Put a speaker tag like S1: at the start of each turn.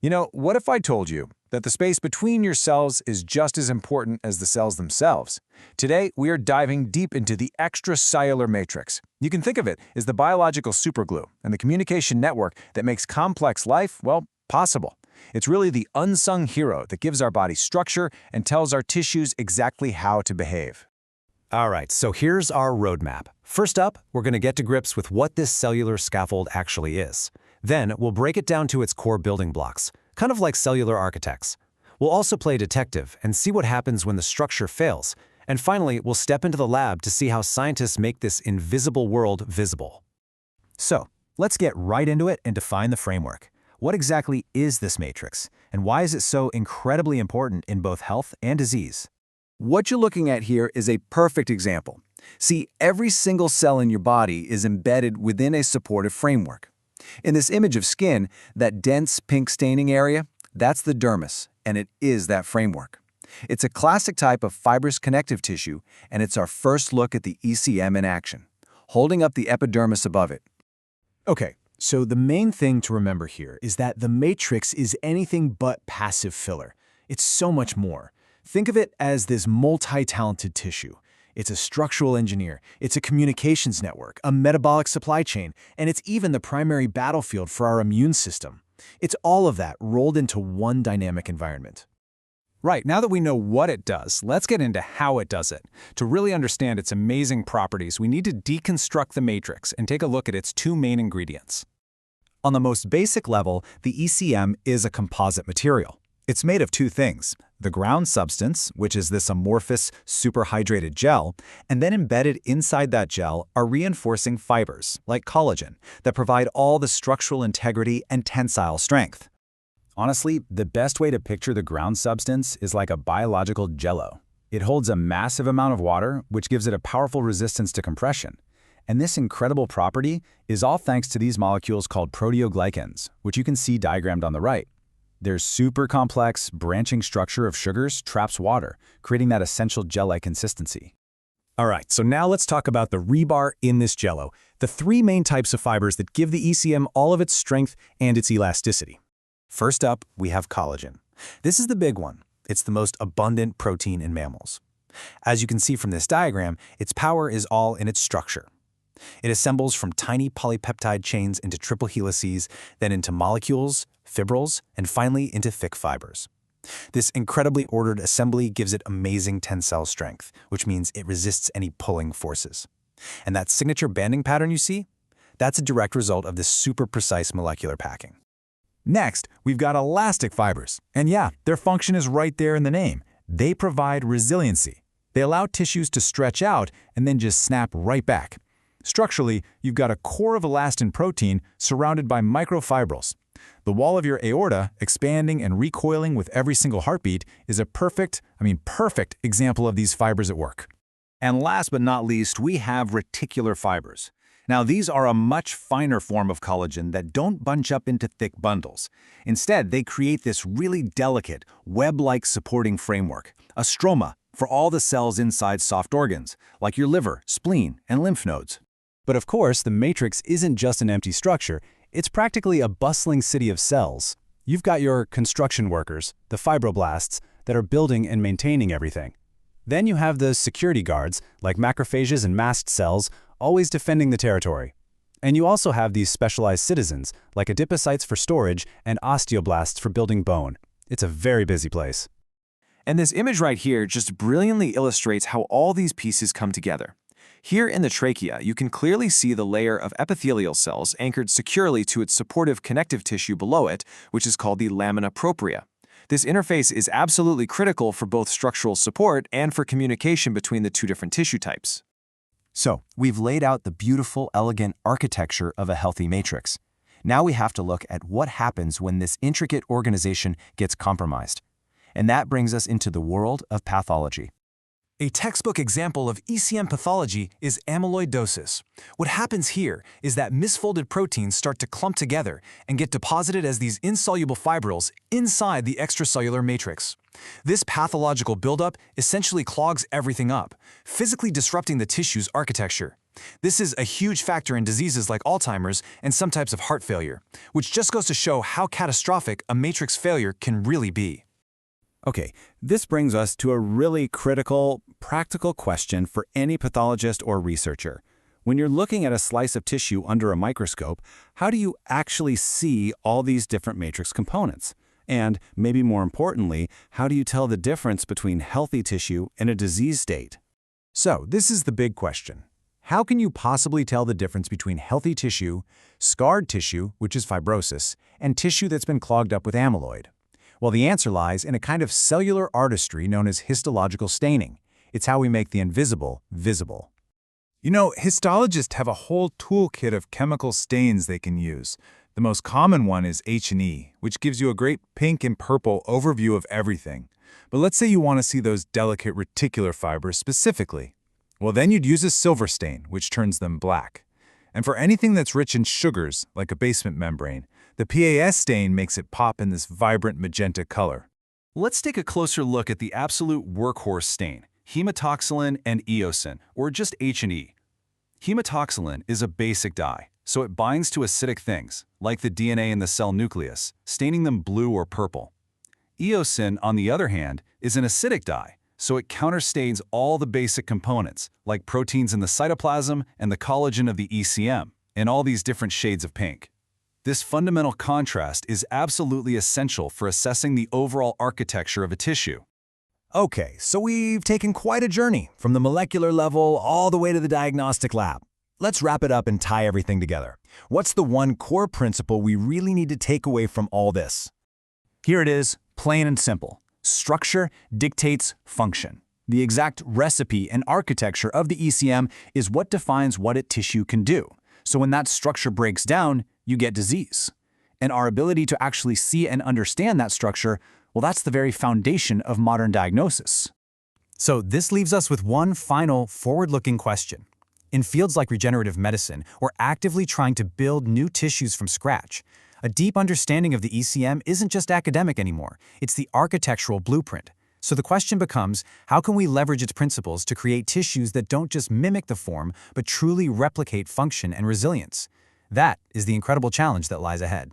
S1: What if I told you that the space between your cells is just as important as the cells themselves? Today, we are diving deep into the extracellular matrix. You can think of it as the biological superglue and the communication network that makes complex life, well, possible. It's really the unsung hero that gives our body structure and tells our tissues exactly how to behave.
S2: All right, so here's our roadmap. First up, we're going to get to grips with what this cellular scaffold actually is. Then, we'll break it down to its core building blocks, kind of like cellular architects. We'll also play detective and see what happens when the structure fails. And finally, we'll step into the lab to see how scientists make this invisible world visible.
S3: So, let's get right into it and define the framework. What exactly is this matrix, and why is it so incredibly important in both health and disease?
S1: What you're looking at here is a perfect example. See, every single cell in your body is embedded within a supportive framework. In this image of skin, that dense pink staining area, that's the dermis, and it is that framework. It's a classic type of fibrous connective tissue, and it's our first look at the ECM in action, holding up the epidermis above it.
S3: Okay, so the main thing to remember here is that the matrix is anything but passive filler. It's so much more. Think of it as this multi-talented tissue. It's a structural engineer, it's a communications network, a metabolic supply chain, and it's even the primary battlefield for our immune system. It's all of that rolled into one dynamic environment.
S4: Right, now that we know what it does, let's get into how it does it. To really understand its amazing properties, we need to deconstruct the matrix and take a look at its two main ingredients.
S3: On the most basic level, the ECM is a composite material. It's made of two things: the ground substance, which is this amorphous, superhydrated gel, and then embedded inside that gel are reinforcing fibers, like collagen, that provide all the structural integrity and tensile strength. Honestly, the best way to picture the ground substance is like a biological jello. It holds a massive amount of water, which gives it a powerful resistance to compression. And this incredible property is all thanks to these molecules called proteoglycans, which you can see diagrammed on the right. Their super complex, branching structure of sugars traps water, creating that essential gel-like consistency. All right, so now let's talk about the rebar in this jello, the three main types of fibers that give the ECM all of its strength and its elasticity. First up, we have collagen. This is the big one. It's the most abundant protein in mammals. As you can see from this diagram, its power is all in its structure. It assembles from tiny polypeptide chains into triple helices, then into molecules, fibrils, and finally into thick fibers. This incredibly ordered assembly gives it amazing tensile strength, which means it resists any pulling forces. And that signature banding pattern you see? That's a direct result of this super precise molecular packing. Next, we've got elastic fibers. And yeah, their function is right there in the name. They provide resiliency. They allow tissues to stretch out and then just snap right back. Structurally, you've got a core of elastin protein surrounded by microfibrils. The wall of your aorta, expanding and recoiling with every single heartbeat, is a perfect example of these fibers at work.
S2: And last but not least, we have reticular fibers. Now, these are a much finer form of collagen that don't bunch up into thick bundles. Instead, they create this really delicate, web-like supporting framework, a stroma, for all the cells inside soft organs, like your liver, spleen, and lymph nodes.
S3: But of course, the matrix isn't just an empty structure. It's practically a bustling city of cells. You've got your construction workers, the fibroblasts, that are building and maintaining everything. Then you have the security guards, like macrophages and mast cells, always defending the territory. And you also have these specialized citizens, like adipocytes for storage and osteoblasts for building bone. It's a very busy place.
S1: And this image right here just brilliantly illustrates how all these pieces come together. Here in the trachea, you can clearly see the layer of epithelial cells anchored securely to its supportive connective tissue below it, which is called the lamina propria. This interface is absolutely critical for both structural support and for communication between the two different tissue types.
S3: So, we've laid out the beautiful, elegant architecture of a healthy matrix. Now we have to look at what happens when this intricate organization gets compromised. And that brings us into the world of pathology. A textbook example of ECM pathology is amyloidosis. What happens here is that misfolded proteins start to clump together and get deposited as these insoluble fibrils inside the extracellular matrix. This pathological buildup essentially clogs everything up, physically disrupting the tissue's architecture.
S2: This is a huge factor in diseases like Alzheimer's and some types of heart failure, which just goes to show how catastrophic a matrix failure can really be.
S3: Okay, this brings us to a really critical, practical question for any pathologist or researcher. When you're looking at a slice of tissue under a microscope, how do you actually see all these different matrix components? And, maybe more importantly, how do you tell the difference between healthy tissue and a disease state? So, this is the big question. How can you possibly tell the difference between healthy tissue, scarred tissue, which is fibrosis, and tissue that's been clogged up with amyloid? Well, the answer lies in a kind of cellular artistry known as histological staining. It's how we make the invisible visible.
S5: You know, histologists have a whole toolkit of chemical stains they can use. The most common one is H&E, which gives you a great pink and purple overview of everything. But let's say you want to see those delicate reticular fibers specifically. Well, then you'd use a silver stain, which turns them black. And for anything that's rich in sugars, like a basement membrane, the PAS stain makes it pop in this vibrant magenta color.
S2: Let's take a closer look at the absolute workhorse stain, hematoxylin and eosin, or just H&E. Hematoxylin is a basic dye, so it binds to acidic things, like the DNA in the cell nucleus, staining them blue or purple. Eosin, on the other hand, is an acidic dye, so it counterstains all the basic components, like proteins in the cytoplasm and the collagen of the ECM, in all these different shades of pink. This fundamental contrast is absolutely essential for assessing the overall architecture of a tissue.
S3: Okay, so we've taken quite a journey from the molecular level all the way to the diagnostic lab. Let's wrap it up and tie everything together. What's the one core principle we really need to take away from all this? Here it is, plain and simple. Structure dictates function. The exact recipe and architecture of the ECM is what defines what a tissue can do. So when that structure breaks down, you get disease. And our ability to actually see and understand that structure, well, that's the very foundation of modern diagnosis.
S4: So this leaves us with one final forward-looking question. In fields like regenerative medicine, we're actively trying to build new tissues from scratch. A deep understanding of the ECM isn't just academic anymore, it's the architectural blueprint. So the question becomes, how can we leverage its principles to create tissues that don't just mimic the form, but truly replicate function and resilience? That is the incredible challenge that lies ahead.